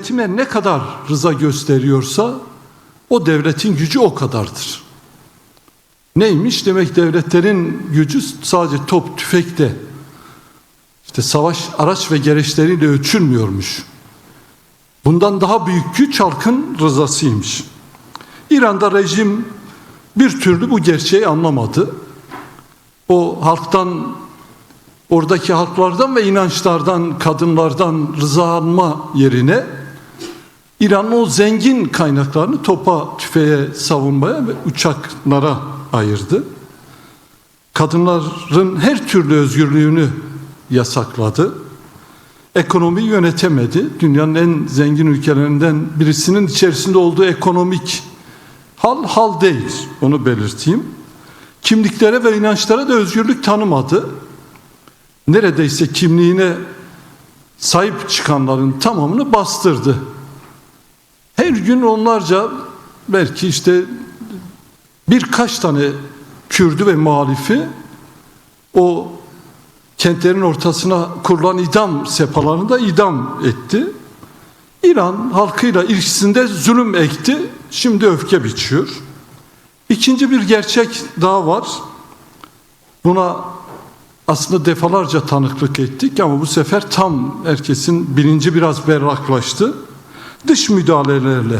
yönetime ne kadar rıza gösteriyorsa o devletin gücü o kadardır. Neymiş? Demek devletlerin gücü sadece top, tüfekte, işte savaş araç ve gereçleriyle ölçülmüyormuş. Bundan daha büyük güç halkın rızasıymış. İran'da rejim bir türlü bu gerçeği anlamadı. O halktan, oradaki halklardan ve inançlardan, kadınlardan rıza alma yerine İran'ın o zengin kaynaklarını topa, tüfeğe, savunmaya ve uçaklara ayırdı. Kadınların her türlü özgürlüğünü yasakladı. Ekonomiyi yönetemedi. Dünyanın en zengin ülkelerinden birisinin içerisinde olduğu ekonomik hal değil. Onu belirteyim. Kimliklere ve inançlara da özgürlük tanımadı. Neredeyse kimliğine sahip çıkanların tamamını bastırdı. Her gün onlarca, belki işte birkaç tane Kürdü ve muhalifi o kentlerin ortasına kurulan idam sepalarında idam etti. İran halkıyla ilişkisinde zulüm ekti, şimdi öfke biçiyor. İkinci bir gerçek daha var. Buna aslında defalarca tanıklık ettik ama bu sefer tam herkesin bilinci biraz berraklaştı. Dış müdahalelerle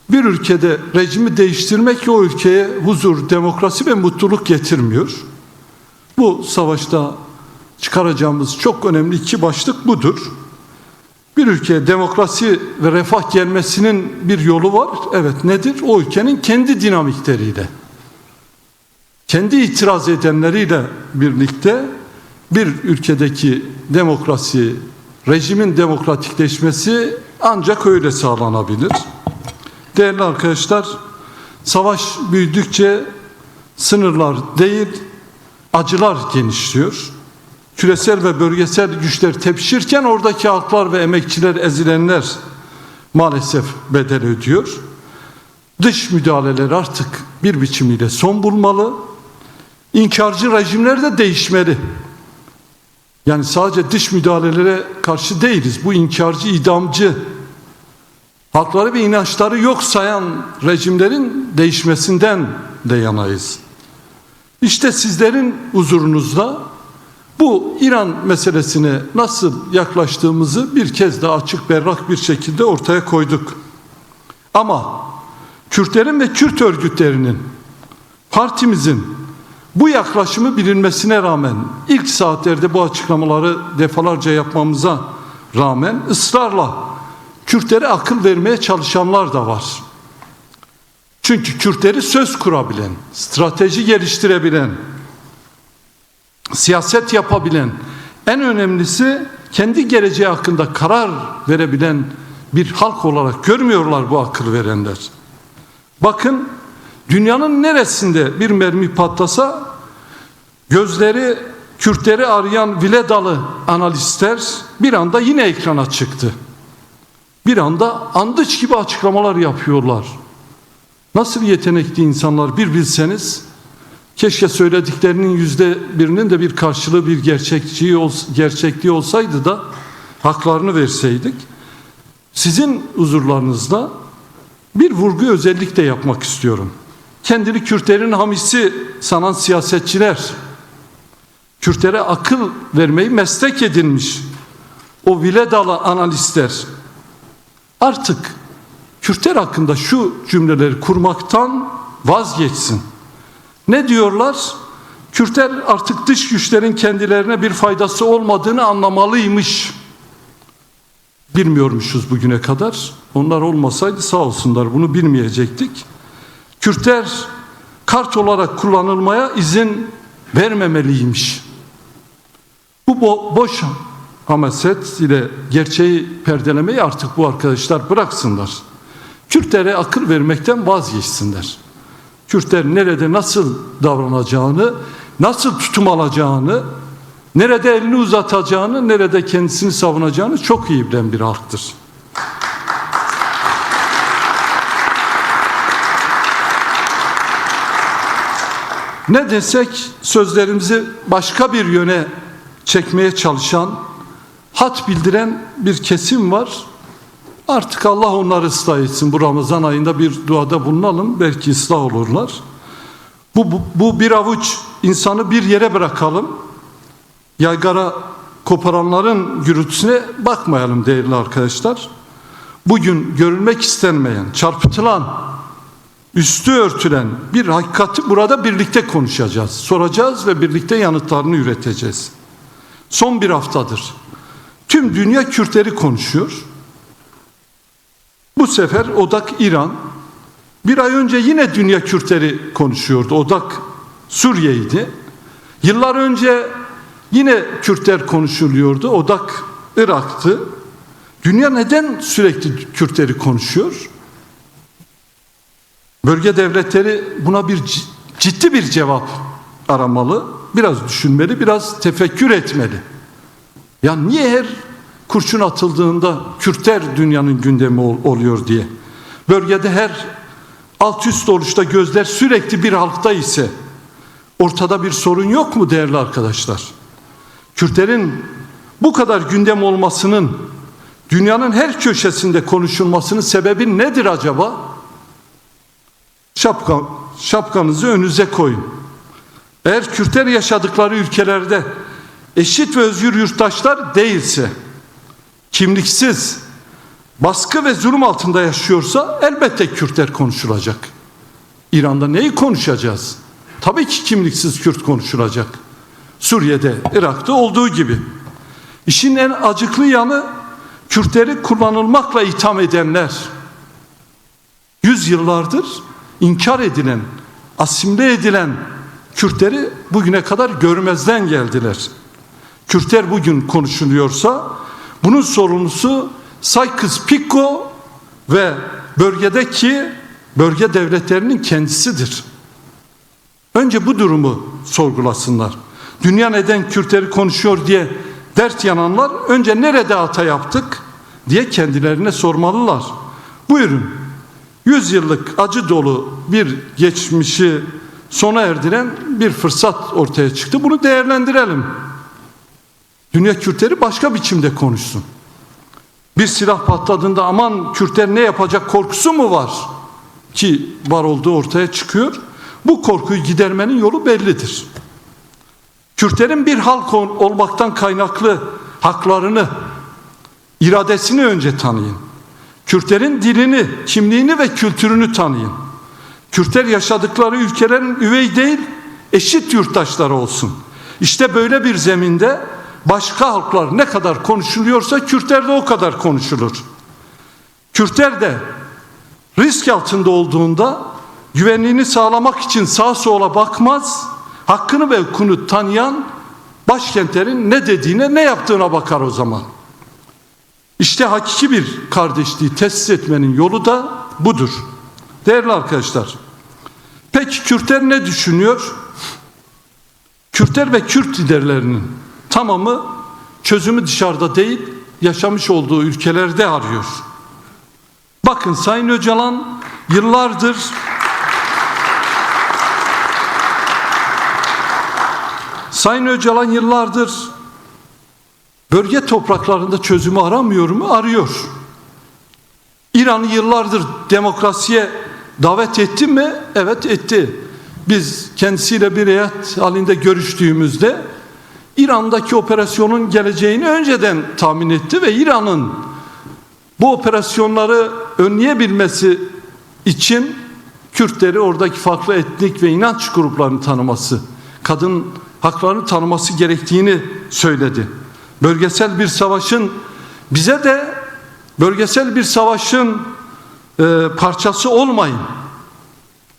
bir ülkede rejimi değiştirmek o ülkeye huzur, demokrasi ve mutluluk getirmiyor. Bu savaşta çıkaracağımız çok önemli iki başlık budur. Bir ülkeye demokrasi ve refah gelmesinin bir yolu var. Evet, nedir? O ülkenin kendi dinamikleriyle, kendi itiraz edenleriyle birlikte bir ülkedeki demokrasi, rejimin demokratikleşmesi ancak öyle sağlanabilir. Değerli arkadaşlar, savaş büyüdükçe sınırlar değil, acılar genişliyor. Küresel ve bölgesel güçler tepişirken oradaki halklar ve emekçiler, ezilenler maalesef bedel ödüyor. Dış müdahaleler artık bir biçimiyle son bulmalı. İnkarcı rejimler de değişmeli. Yani sadece dış müdahalelere karşı değiliz. Bu inkarcı, idamcı, halkları ve inançları yok sayan rejimlerin değişmesinden de yanayız. İşte sizlerin huzurunuzda bu İran meselesine nasıl yaklaştığımızı bir kez daha açık berrak bir şekilde ortaya koyduk. Ama Kürtlerin ve Kürt örgütlerinin, partimizin bu yaklaşımı bilinmesine rağmen, ilk saatlerde bu açıklamaları defalarca yapmamıza rağmen ısrarla Kürtlere akıl vermeye çalışanlar da var. Çünkü Kürtleri söz kurabilen, strateji geliştirebilen, siyaset yapabilen, en önemlisi kendi geleceği hakkında karar verebilen bir halk olarak görmüyorlar bu akıl verenler. Bakın, dünyanın neresinde bir mermi patlasa gözleri Kürtleri arayan Viledalı analistler bir anda yine ekrana çıktı. Bir anda andıç gibi açıklamalar yapıyorlar. Nasıl yetenekli insanlar bir bilseniz, keşke söylediklerinin %1'inin de bir karşılığı, bir gerçekliği olsaydı da haklarını verseydik. Sizin huzurlarınızda bir vurgu özellikle yapmak istiyorum. Kendini Kürtlerin hamisi sanan siyasetçiler, Kürtlere akıl vermeyi meslek edinmiş o Viledalı analistler artık Kürtler hakkında şu cümleleri kurmaktan vazgeçsin. Ne diyorlar? Kürtler artık dış güçlerin kendilerine bir faydası olmadığını anlamalıymış. Bilmiyormuşuz bugüne kadar. Onlar olmasaydı sağ olsunlar, bunu bilmeyecektik. Kürtler kart olarak kullanılmaya izin vermemeliymiş. Bu boş hamaset ile gerçeği perdelemeyi artık bu arkadaşlar bıraksınlar. Kürtlere akıl vermekten vazgeçsinler. Kürtler nerede nasıl davranacağını, nasıl tutum alacağını, nerede elini uzatacağını, nerede kendisini savunacağını çok iyi bilen bir halktır. Ne desek sözlerimizi başka bir yöne çekmeye çalışan, hat bildiren bir kesim var. Artık Allah onları ıslah etsin. Bu Ramazan ayında bir duada bulunalım. Belki ıslah olurlar. Bu bir avuç insanı bir yere bırakalım. Yaygara koparanların gürültüsüne bakmayalım değerli arkadaşlar. Bugün görülmek istenmeyen, çarpıtılan, üstü örtülen bir hakikati burada birlikte konuşacağız. Soracağız ve birlikte yanıtlarını üreteceğiz. Son bir haftadır tüm dünya Kürtleri konuşuyor. Bu sefer odak İran. Bir ay önce yine dünya Kürtleri konuşuyordu. Odak Suriye'ydi. Yıllar önce yine Kürtler konuşuluyordu. Odak Irak'tı. Dünya neden sürekli Kürtleri konuşuyor? Bölge devletleri buna ciddi bir cevap aramalı. Biraz düşünmeli, biraz tefekkür etmeli. Ya niye her kurşun atıldığında Kürtler dünyanın gündemi oluyor diye. Bölgede her alt üst oluşta gözler sürekli bir halkta ise ortada bir sorun yok mu değerli arkadaşlar? Kürtlerin bu kadar gündem olmasının, dünyanın her köşesinde konuşulmasının sebebi nedir acaba? Şapkanızı önünüze koyun. Eğer Kürtler yaşadıkları ülkelerde eşit ve özgür yurttaşlar değilse, kimliksiz, baskı ve zulüm altında yaşıyorsa elbette Kürtler konuşulacak. İran'da neyi konuşacağız? Tabii ki kimliksiz Kürt konuşulacak. Suriye'de, Irak'ta olduğu gibi. İşin en acıklı yanı Kürtleri kullanılmakla itham edenler. Yüzyıllardır inkar edilen, asimile edilen Kürtleri bugüne kadar görmezden geldiler. Kürtler bugün konuşuluyorsa bunun sorumlusu Sykes-Picot ve bölge devletlerinin kendisidir. Önce bu durumu sorgulasınlar. Dünya neden Kürtleri konuşuyor diye dert yananlar önce nerede hata yaptık diye kendilerine sormalılar. Buyurun, 100 yıllık acı dolu bir geçmişi sona erdiren bir fırsat ortaya çıktı. Bunu değerlendirelim. Dünya Kürtleri başka biçimde konuşsun. Bir silah patladığında aman Kürtler ne yapacak korkusu mu var? Ki var olduğu ortaya çıkıyor. Bu korkuyu gidermenin yolu bellidir. Kürtlerin bir halk olmaktan kaynaklı haklarını, iradesini önce tanıyın. Kürtlerin dilini, kimliğini ve kültürünü tanıyın. Kürtler yaşadıkları ülkelerin üvey değil, eşit yurttaşları olsun. İşte böyle bir zeminde başka halklar ne kadar konuşuluyorsa Kürtler de o kadar konuşulur. Kürtler de risk altında olduğunda güvenliğini sağlamak için sağa sola bakmaz, hakkını ve hukukunu tanıyan başkentlerin ne dediğine, ne yaptığına bakar o zaman. İşte hakiki bir kardeşliği tesis etmenin yolu da budur. Değerli arkadaşlar, peki Kürtler ne düşünüyor? Kürtler ve Kürt liderlerinin tamamı çözümü dışarıda değil, yaşamış olduğu ülkelerde arıyor. Bakın Sayın Öcalan yıllardır bölge topraklarında çözümü aramıyor mu? Arıyor. İran'ı yıllardır demokrasiye davet etti mi? Evet etti. Biz kendisiyle bir heyet halinde görüştüğümüzde İran'daki operasyonun geleceğini önceden tahmin etti ve İran'ın bu operasyonları önleyebilmesi için Kürtleri, oradaki farklı etnik ve inanç gruplarını tanıması, kadın haklarını tanıması gerektiğini söyledi. Bölgesel bir savaşın bize de bölgesel bir savaşın parçası olmayın.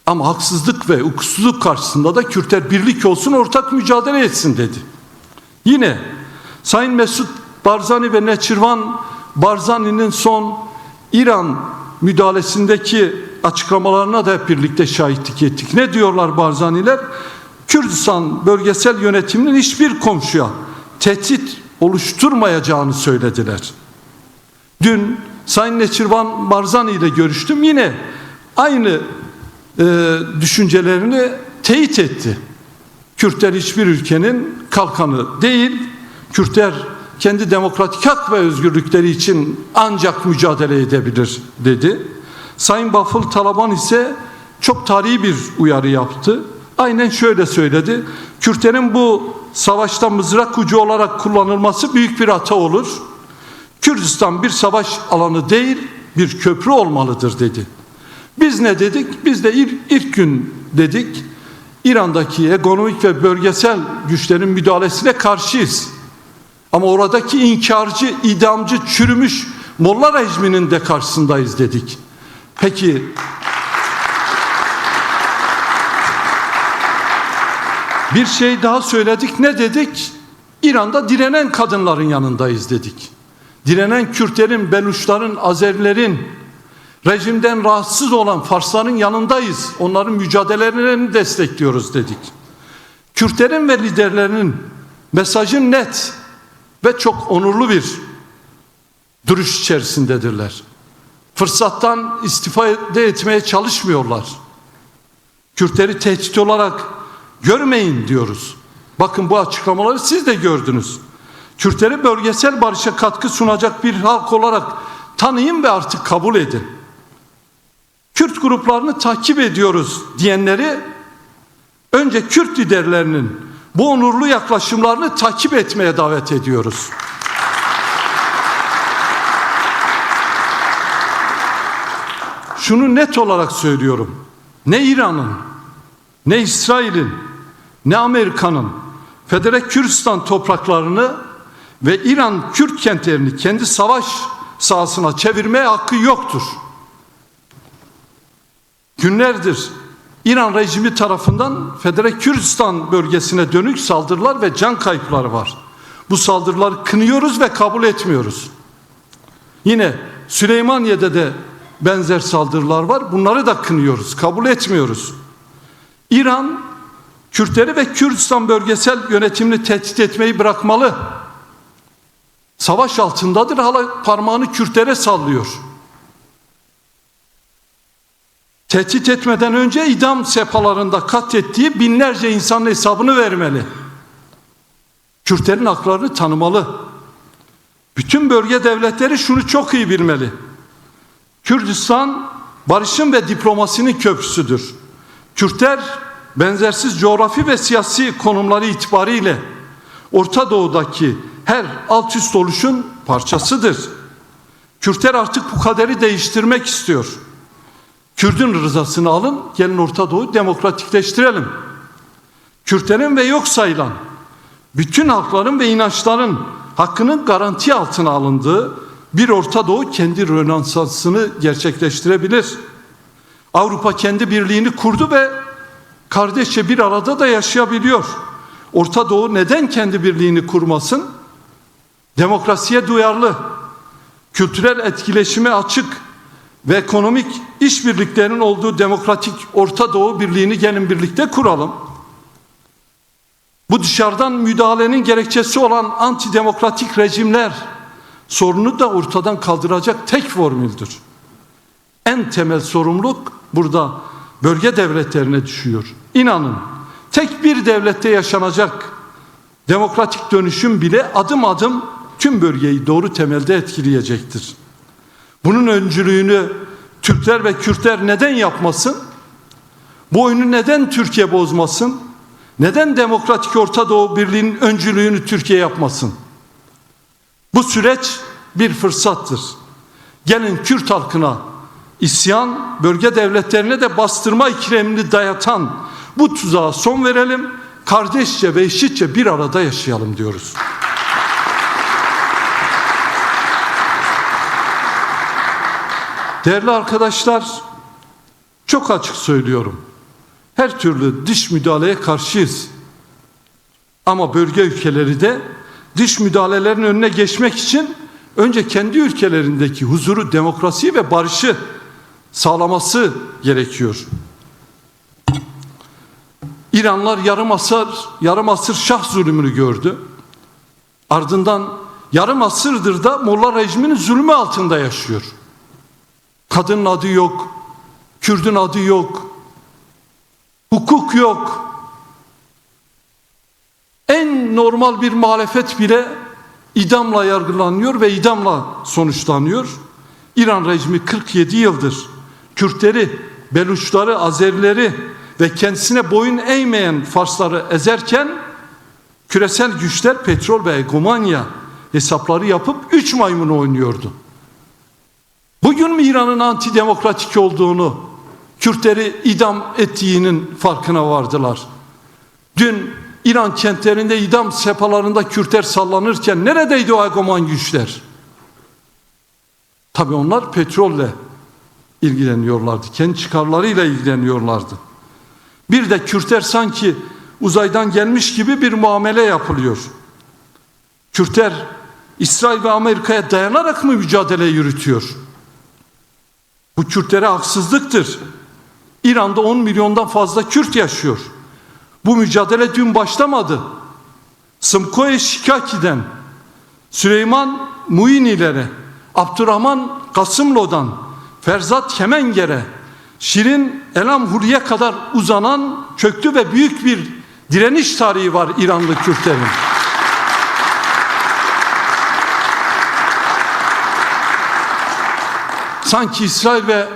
Ama haksızlık ve hukuksuzluk karşısında da Kürtler birlik olsun, ortak mücadele etsin dedi. Yine Sayın Mesut Barzani ve Neçirvan Barzani'nin son İran müdahalesindeki açıklamalarına da hep birlikte şahitlik ettik. Ne diyorlar Barzaniler? Kürdistan bölgesel yönetiminin hiçbir komşuya tehdit oluşturmayacağını söylediler. Dün Sayın Neçirvan Barzani ile görüştüm. Yine aynı düşüncelerini teyit etti. Kürtler hiçbir ülkenin kalkanı değil. Kürtler kendi demokratik hak ve özgürlükleri için ancak mücadele edebilir dedi. Sayın Bafıl Taliban ise çok tarihi bir uyarı yaptı. Aynen şöyle söyledi: Kürtlerin bu savaşta mızrak ucu olarak kullanılması büyük bir hata olur. Kürdistan bir savaş alanı değil, bir köprü olmalıdır dedi. Biz ne dedik? Biz de ilk gün dedik, İran'daki ekonomik ve bölgesel güçlerin müdahalesine karşıyız. Ama oradaki inkarcı, idamcı, çürümüş Molla rejiminin de karşısındayız dedik. Peki bir şey daha söyledik. Ne dedik? İran'da direnen kadınların yanındayız dedik. Direnen Kürtlerin, Beluşların, Azerilerin, rejimden rahatsız olan Farsların yanındayız. Onların mücadelelerini destekliyoruz dedik. Kürtlerin ve liderlerinin mesajı net ve çok onurlu bir duruş içerisindedirler. Fırsattan istifade etmeye çalışmıyorlar. Kürtleri tehdit olarak görmeyin diyoruz. Bakın bu açıklamaları siz de gördünüz. Kürtleri bölgesel barışa katkı sunacak bir halk olarak tanıyın ve artık kabul edin. Kürt gruplarını takip ediyoruz diyenleri önce Kürt liderlerinin bu onurlu yaklaşımlarını takip etmeye davet ediyoruz. Şunu net olarak söylüyorum: ne İran'ın, ne İsrail'in, ne Amerika'nın Federe Kürdistan topraklarını ve İran Kürt kentlerini kendi savaş sahasına çevirmeye hakkı yoktur. Günlerdir İran rejimi tarafından Federe Kürdistan bölgesine dönük saldırılar ve can kayıpları var. Bu saldırıları kınıyoruz ve kabul etmiyoruz. Yine Süleymaniye'de de benzer saldırılar var. Bunları da kınıyoruz, kabul etmiyoruz. İran, Kürtleri ve Kürdistan bölgesel yönetimini tehdit etmeyi bırakmalı. Savaş altındadır, hala parmağını Kürtlere sallıyor. Tehdit etmeden önce idam sepalarında katlettiği binlerce insanın hesabını vermeli. Kürtlerin haklarını tanımalı. Bütün bölge devletleri şunu çok iyi bilmeli: Kürdistan barışın ve diplomasinin köprüsüdür. Kürtler benzersiz coğrafi ve siyasi konumları itibariyle Orta Doğu'daki her alt üst oluşun parçasıdır. Kürtler artık bu kaderi değiştirmek istiyor. Kürdün rızasını alın, gelin Orta Doğu'yu demokratikleştirelim. Kürtlerin ve yok sayılan bütün halkların ve inançların hakkının garanti altına alındığı bir Orta Doğu kendi rönesansını gerçekleştirebilir. Avrupa kendi birliğini kurdu ve kardeşçe bir arada da yaşayabiliyor. Orta Doğu neden kendi birliğini kurmasın? Demokrasiye duyarlı, kültürel etkileşime açık ve ekonomik işbirliklerinin olduğu demokratik Orta Doğu birliğini gelin birlikte kuralım. Bu dışarıdan müdahalenin gerekçesi olan antidemokratik rejimler sorunu da ortadan kaldıracak tek formüldür. En temel sorumluluk burada bölge devletlerine düşüyor. İnanın, tek bir devlette yaşanacak demokratik dönüşüm bile adım adım tüm bölgeyi doğru temelde etkileyecektir. Bunun öncülüğünü Türkler ve Kürtler neden yapmasın? Bu oyunu neden Türkiye bozmasın? Neden demokratik Orta Doğu Birliği'nin öncülüğünü Türkiye yapmasın? Bu süreç bir fırsattır. Gelin Kürt halkına isyan, bölge devletlerine de bastırma ikilemini dayatan bu tuzağa son verelim. Kardeşçe ve eşitçe bir arada yaşayalım diyoruz. Değerli arkadaşlar, çok açık söylüyorum: her türlü dış müdahaleye karşıyız. Ama bölge ülkeleri de dış müdahalelerin önüne geçmek için önce kendi ülkelerindeki huzuru, demokrasiyi ve barışı sağlaması gerekiyor. İranlar yarım asır Şah zulmünü gördü. Ardından yarım asırdır da Molla rejiminin zulmü altında yaşıyor. Kadının adı yok, Kürdün adı yok, hukuk yok. En normal bir muhalefet bile idamla yargılanıyor ve idamla sonuçlanıyor. İran rejimi 47 yıldır Kürtleri, Beluçları, Azerileri ve kendisine boyun eğmeyen Farsları ezerken küresel güçler petrol ve egomanya hesapları yapıp 3 maymunu oynuyordu. Bugün mü İran'ın antidemokratik olduğunu, Kürtleri idam ettiğinin farkına vardılar? Dün İran kentlerinde idam sepalarında Kürtler sallanırken neredeydi o egoman güçler? Tabii onlar petrolle ilgileniyorlardı. Kendi çıkarlarıyla ilgileniyorlardı. Bir de Kürtler sanki uzaydan gelmiş gibi bir muamele yapılıyor. Kürtler İsrail ve Amerika'ya dayanarak mı mücadele yürütüyor? Bu Kürtlere haksızlıktır. İran'da 10 milyondan fazla Kürt yaşıyor. Bu mücadele dün başlamadı. Sımkoye Şikaki'den, Süleyman Muinilere, Abdurrahman Kasımlo'dan, Ferzat Kemenger'e, Şirin Elamhuri'ye kadar uzanan köklü ve büyük bir direniş tarihi var İranlı Kürtlerin. Sanki İsrail ve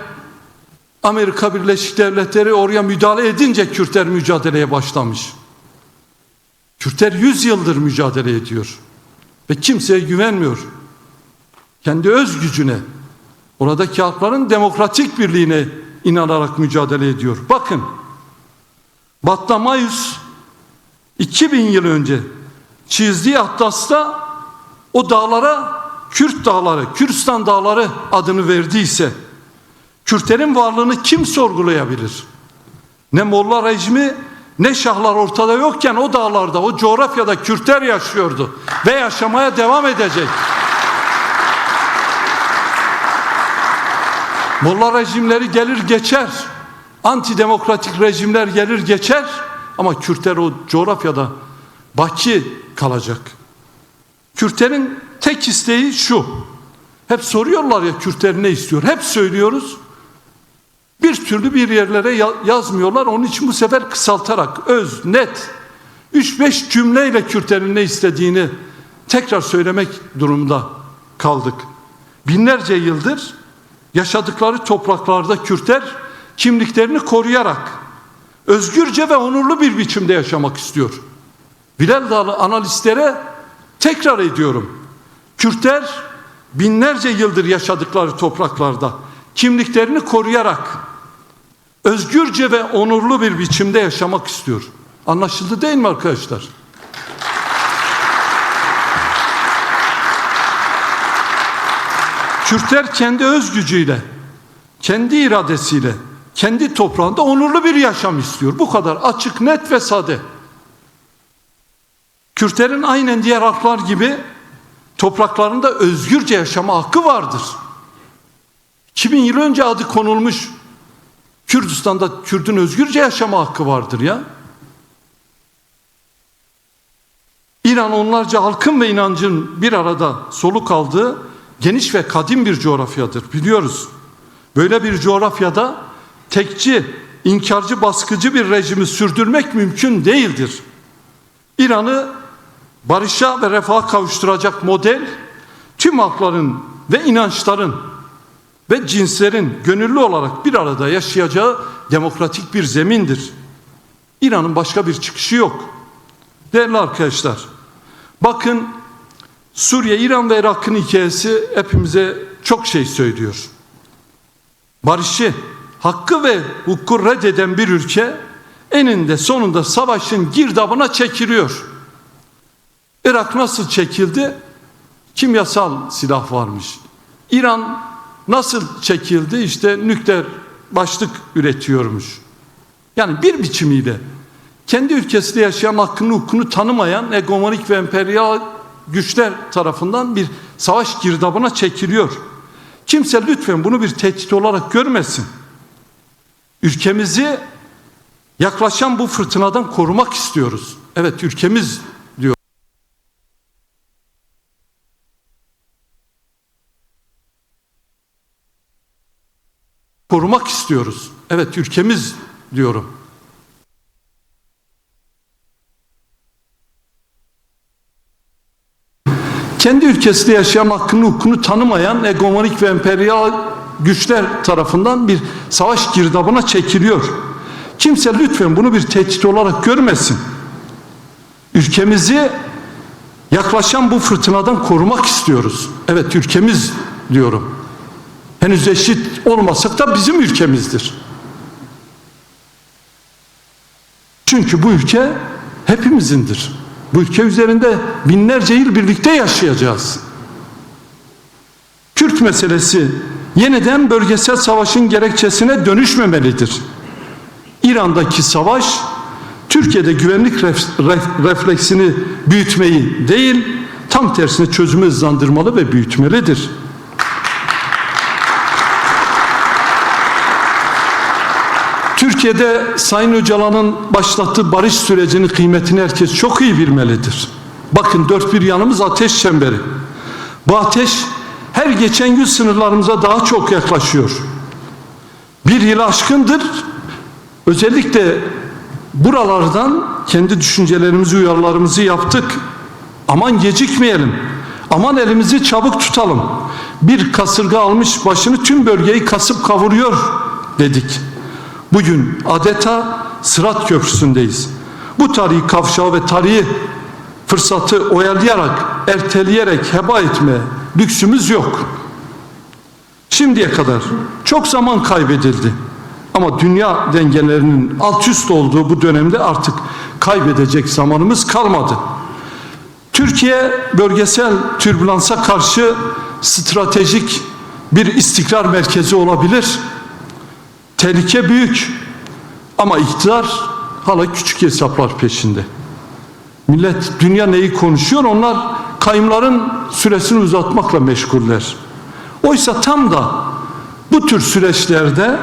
Amerika Birleşik Devletleri oraya müdahale edince Kürtler mücadeleye başlamış. Kürtler 100 yıldır mücadele ediyor ve kimseye güvenmiyor. Kendi öz gücüne, oradaki halkların demokratik birliğine inanarak mücadele ediyor. Bakın, Batlamayus 2000 yıl önce çizdiği atlasta o dağlara Kürt dağları, Kürdistan dağları adını verdiyse, Kürtlerin varlığını kim sorgulayabilir? Ne Molla rejimi ne şahlar ortada yokken o dağlarda, o coğrafyada Kürtler yaşıyordu ve yaşamaya devam edecek. Molla rejimleri gelir geçer, antidemokratik rejimler gelir geçer ama Kürtler o coğrafyada baki kalacak. Kürtlerin tek isteği şu, hep soruyorlar ya Kürtler ne istiyor, hep söylüyoruz. Bir türlü bir yerlere yazmıyorlar. Onun için bu sefer kısaltarak, öz, net 3-5 cümleyle Kürtlerin ne istediğini tekrar söylemek durumunda kaldık. Binlerce yıldır yaşadıkları topraklarda Kürtler kimliklerini koruyarak özgürce ve onurlu bir biçimde yaşamak istiyor. Bilal Dağlı analistlere tekrar ediyorum. Kürtler binlerce yıldır yaşadıkları topraklarda kimliklerini koruyarak özgürce ve onurlu bir biçimde yaşamak istiyor. Anlaşıldı değil mi arkadaşlar? Kürtler kendi öz gücüyle, kendi iradesiyle, kendi toprağında onurlu bir yaşam istiyor. Bu kadar açık, net ve sade. Kürtlerin aynen diğer halklar gibi topraklarında özgürce yaşama hakkı vardır. 2000 yıl önce adı konulmuş Kürdistan'da Kürt'ün özgürce yaşama hakkı vardır ya. İran onlarca halkın ve inancın bir arada soluk aldığı geniş ve kadim bir coğrafyadır, biliyoruz. Böyle bir coğrafyada tekçi, inkarcı, baskıcı bir rejimi sürdürmek mümkün değildir. İran'ı barışa ve refaha kavuşturacak model, tüm halkların ve inançların ve cinslerin gönüllü olarak bir arada yaşayacağı demokratik bir zemindir. İran'ın başka bir çıkışı yok. Değerli arkadaşlar, bakın Suriye, İran ve Irak'ın hikayesi hepimize çok şey söylüyor. Barışı, hakkı ve hukuku reddeden bir ülke eninde sonunda savaşın girdabına çekiliyor. Irak nasıl çekildi? Kimyasal silah varmış. İran nasıl çekildi? İşte nükleer başlık üretiyormuş. Yani bir biçimiyle kendi ülkesinde yaşayan, hakkını hukukunu tanımayan hegemonik ve emperyal güçler tarafından bir savaş girdabına çekiliyor. Kimse lütfen bunu bir tehdit olarak görmesin. Ülkemizi yaklaşan bu fırtınadan korumak istiyoruz. Evet, ülkemiz diyor. Korumak istiyoruz. Evet, ülkemiz diyorum. kendi ülkesinde yaşayan hakkını hukukunu tanımayan egomonik ve emperyal güçler tarafından bir savaş girdabına çekiliyor. Kimse lütfen bunu bir tehdit olarak görmesin. Ülkemizi yaklaşan bu fırtınadan korumak istiyoruz. Evet, ülkemiz diyorum. Henüz eşit olmasak da bizim ülkemizdir. Çünkü bu ülke hepimizindir. Bu ülke üzerinde binlerce yıl birlikte yaşayacağız. Kürt meselesi yeniden bölgesel savaşın gerekçesine dönüşmemelidir. İran'daki savaş, Türkiye'de güvenlik refleksini büyütmeyi değil, tam tersine çözümü hızlandırmalı ve büyütmelidir. Türkiye'de Sayın Öcalan'ın başlattığı barış sürecinin kıymetini herkes çok iyi bilmelidir. Bakın, dört bir yanımız ateş çemberi. Bu ateş her geçen gün sınırlarımıza daha çok yaklaşıyor. Bir yıl aşkındır. Özellikle buralardan kendi düşüncelerimizi, uyarılarımızı yaptık. Aman gecikmeyelim. Aman elimizi çabuk tutalım. Bir kasırga almış başını, tüm bölgeyi kasıp kavuruyor dedik. Bugün adeta Sırat Köprüsü'ndeyiz. Bu tarihi kavşağı ve tarihi fırsatı oyalayarak, erteleyerek heba etme lüksümüz yok. Şimdiye kadar çok zaman kaybedildi. Ama dünya dengelerinin alt üst olduğu bu dönemde artık kaybedecek zamanımız kalmadı. Türkiye bölgesel türbülansa karşı stratejik bir istikrar merkezi olabilir. Tehlike büyük ama iktidar hala küçük hesaplar peşinde. Millet dünya neyi konuşuyor? Onlar kayımların süresini uzatmakla meşguller. Oysa tam da bu tür süreçlerde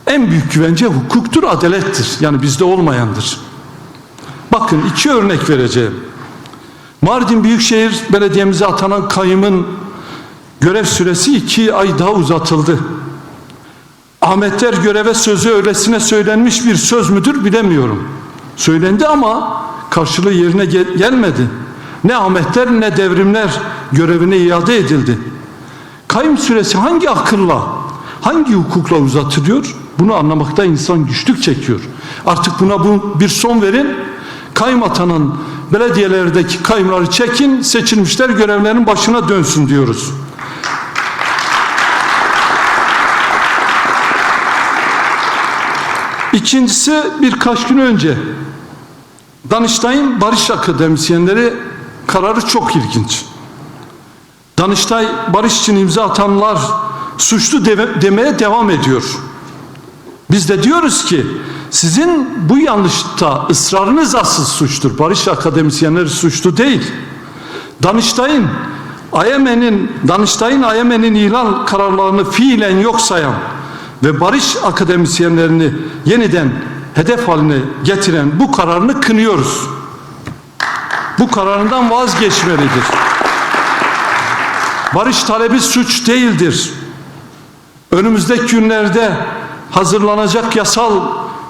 en büyük güvence hukuktur, adalettir. Yani bizde olmayandır. Bakın, iki örnek vereceğim. Mardin Büyükşehir Belediye'mize atanan kayımın görev süresi 2 ay daha uzatıldı. Ahmetler göreve sözü öylesine söylenmiş bir söz müdür bilemiyorum. Söylendi ama karşılığı yerine gelmedi. Ne Ahmetler ne devrimler görevine iade edildi. Kayım süresi hangi akılla, hangi hukukla uzatılıyor? Bunu anlamakta insan güçlük çekiyor. Artık buna bir son verin. Kayım atanan belediyelerdeki kayımları çekin, seçilmişler görevlerinin başına dönsün diyoruz. İkincisi, birkaç gün önce Danıştay'ın barış akademisyenleri kararı çok ilginç. Danıştay barış için imza atanlar suçlu demeye devam ediyor. Biz de diyoruz ki sizin bu yanlışta ısrarınız asıl suçtur. Barış akademisyenleri suçlu değil. Danıştay'ın AYM'nin ihlal kararlarını fiilen yok sayan ve barış akademisyenlerini yeniden hedef haline getiren bu kararını kınıyoruz. Bu kararından vazgeçmelidir. Barış talebi suç değildir. Önümüzdeki günlerde hazırlanacak yasal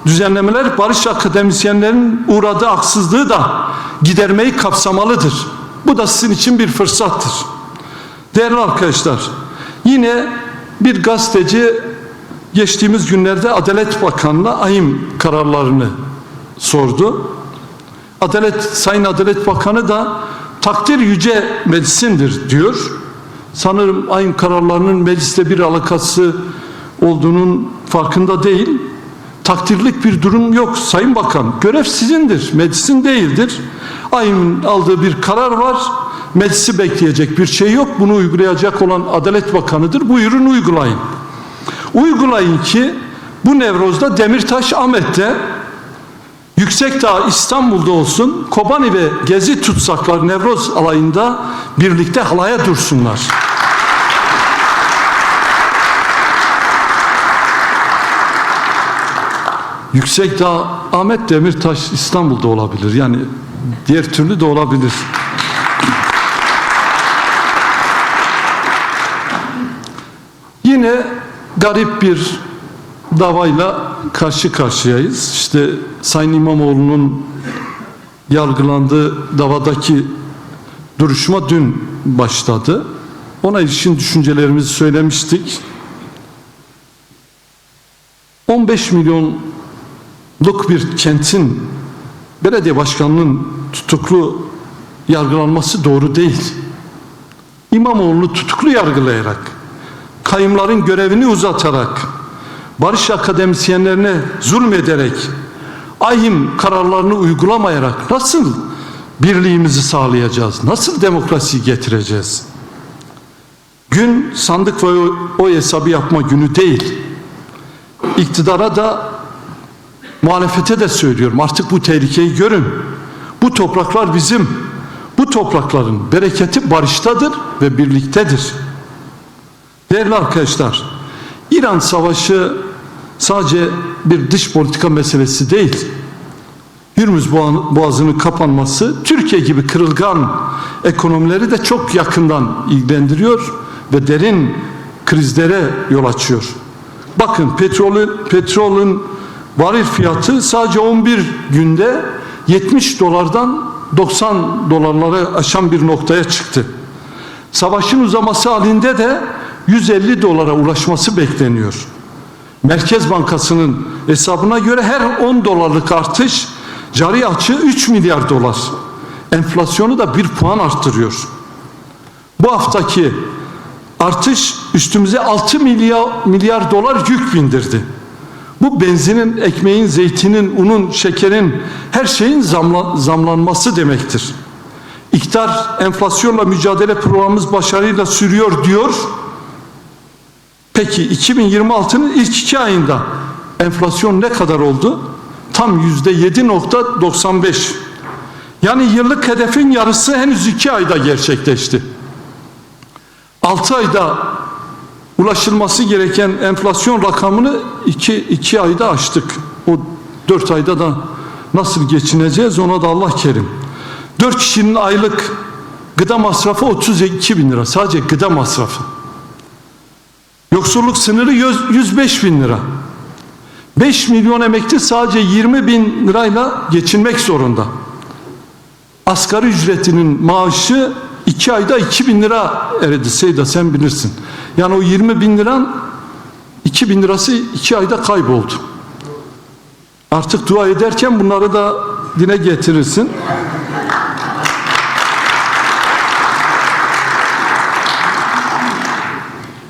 düzenlemeler barış akademisyenlerinin uğradığı haksızlığı da gidermeyi kapsamalıdır. Bu da sizin için bir fırsattır. Değerli arkadaşlar, yine bir gazeteci geçtiğimiz günlerde Adalet Bakanı'na AYM kararlarını sordu. Sayın Adalet Bakanı da takdir yüce meclisindir diyor. Sanırım AYM kararlarının mecliste bir alakası olduğunun farkında değil. Takdirlik bir durum yok Sayın Bakan. Görev sizindir, meclisin değildir. AYM'in aldığı bir karar var. Meclisi bekleyecek bir şey yok. Bunu uygulayacak olan Adalet Bakanı'dır. Buyurun uygulayın. Uygulayın ki bu Nevroz'da Demirtaş Ahmet'te, Yüksekdağ İstanbul'da olsun, Kobani ve Gezi tutsaklar Nevroz alayında birlikte halaya dursunlar. Yüksekdağ Ahmet, Demirtaş İstanbul'da olabilir. Yani diğer türlü de olabilir. Yine garip bir davayla karşı karşıyayız. İşte Sayın İmamoğlu'nun yargılandığı davadaki duruşma dün başladı. Ona ilişkin düşüncelerimizi söylemiştik. 15 milyonluk bir kentin belediye başkanının tutuklu yargılanması doğru değil. İmamoğlu'nu tutuklu yargılayarak, kayımların görevini uzatarak, barış akademisyenlerine zulmederek, ahim kararlarını uygulamayarak nasıl birliğimizi sağlayacağız? Nasıl demokrasiyi getireceğiz? Gün sandık ve oy hesabı yapma günü değil. İktidara da muhalefete de söylüyorum. Artık bu tehlikeyi görün. Bu topraklar bizim. Bu toprakların bereketi barıştadır ve birliktedir. Değerli arkadaşlar, İran Savaşı sadece bir dış politika meselesi değil. Hürmüz Boğazı'nın kapanması Türkiye gibi kırılgan ekonomileri de çok yakından ilgilendiriyor ve derin krizlere yol açıyor. Bakın petrolün varil fiyatı sadece 11 günde 70 dolardan 90 dolarlara aşan bir noktaya çıktı. Savaşın uzaması halinde de 150 dolara ulaşması bekleniyor. Merkez Bankası'nın hesabına göre her 10 dolarlık artış cari açığı 3 milyar dolar. Enflasyonu da 1 puan arttırıyor. Bu haftaki artış üstümüze 6 milyar dolar yük bindirdi. Bu benzinin, ekmeğin, zeytinin, unun, şekerin, her şeyin zamlanması demektir. İktidar enflasyonla mücadele programımız başarıyla sürüyor diyor. Peki 2026'nın ilk 2 ayında enflasyon ne kadar oldu? Tam %7.95. Yani yıllık hedefin yarısı henüz 2 ayda gerçekleşti. 6 ayda ulaşılması gereken enflasyon rakamını 2 ayda aştık. O 4 ayda da nasıl geçineceğiz ona da Allah kerim. 4 kişinin aylık gıda masrafı 32 bin lira. Sadece gıda masrafı. Yoksulluk sınırı 105 bin lira. 5 milyon emekli sadece 20 bin lirayla geçinmek zorunda. Asgari ücretinin maaşı 2 ayda 2 bin lira eridi. Seyda sen bilirsin. Yani o 20 bin liran 2 bin lirası 2 ayda kayboldu. Artık dua ederken bunları da dile getirirsin.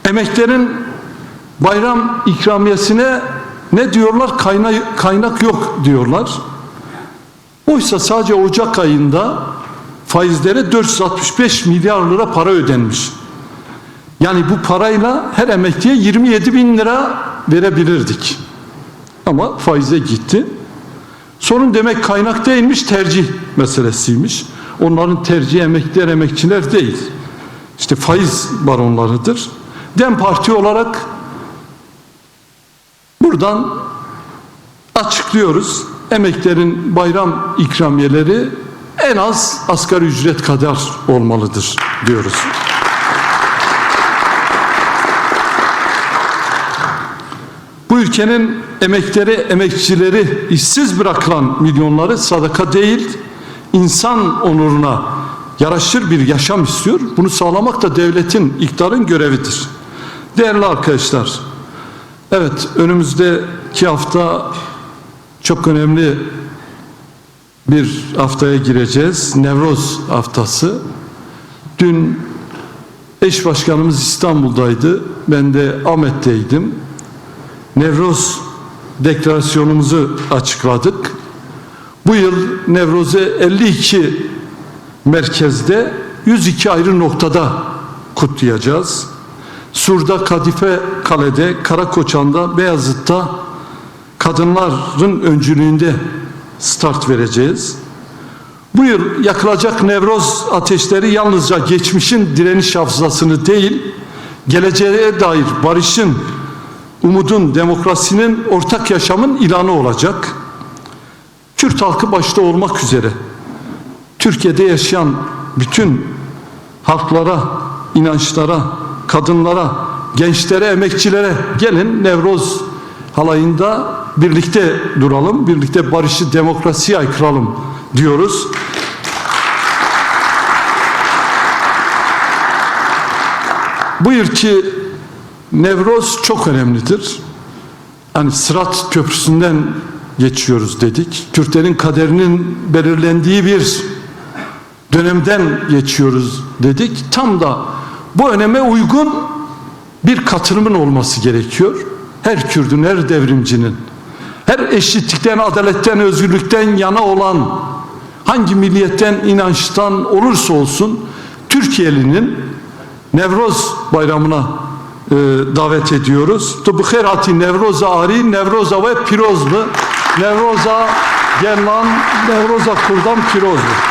Emeklerin bayram ikramiyesine ne diyorlar? Kaynak yok diyorlar. Oysa sadece Ocak ayında faizlere 465 milyar lira para ödenmiş. Yani bu parayla her emekliye 27 bin lira verebilirdik. Ama faize gitti. Sorun demek kaynak değilmiş, tercih meselesiymiş. Onların tercihi emekliler, emekçiler değil. İşte faiz baronlarıdır. DEM Parti olarak buradan açıklıyoruz. Emeklerin bayram ikramiyeleri en az asgari ücret kadar olmalıdır diyoruz. Bu ülkenin emekleri, emekçileri, işsiz bırakılan milyonları sadaka değil, insan onuruna yaraşır bir yaşam istiyor. Bunu sağlamak da devletin, iktidarın görevidir. Değerli arkadaşlar, evet önümüzdeki hafta çok önemli bir haftaya gireceğiz. Nevroz haftası. Dün eş başkanımız İstanbul'daydı. Ben de Ahmet'teydim. Nevroz deklarasyonumuzu açıkladık. Bu yıl Nevroz'u 52 merkezde 102 ayrı noktada kutlayacağız. Sur'da, Kadife Kale'de, Karakoçan'da, Beyazıt'ta kadınların öncülüğünde start vereceğiz. Bu yıl yakılacak Nevroz ateşleri yalnızca geçmişin direniş hafızasını değil, geleceğe dair barışın, umudun, demokrasinin, ortak yaşamın ilanı olacak. Kürt halkı başta olmak üzere Türkiye'de yaşayan bütün halklara, inançlara, kadınlara, gençlere, emekçilere gelin Nevroz halayında birlikte duralım, birlikte barışı, demokrasiyi haykıralım diyoruz. Bu yılki Nevroz çok önemlidir. Hani Sırat Köprüsü'nden geçiyoruz dedik. Kürtlerin kaderinin belirlendiği bir dönemden geçiyoruz dedik. Tam da bu öneme uygun bir katılımın olması gerekiyor. Her Kürt'ün, her devrimcinin, her eşitlikten, adaletten, özgürlükten yana olan, hangi milliyetten, inançtan olursa olsun Türkiye'linin Nevroz bayramına davet ediyoruz. Tu bixerati Nevroza ari, Nevroza ve Pirozlu, Nevroza Gerlan, Nevroza Kurdan Pirozlu.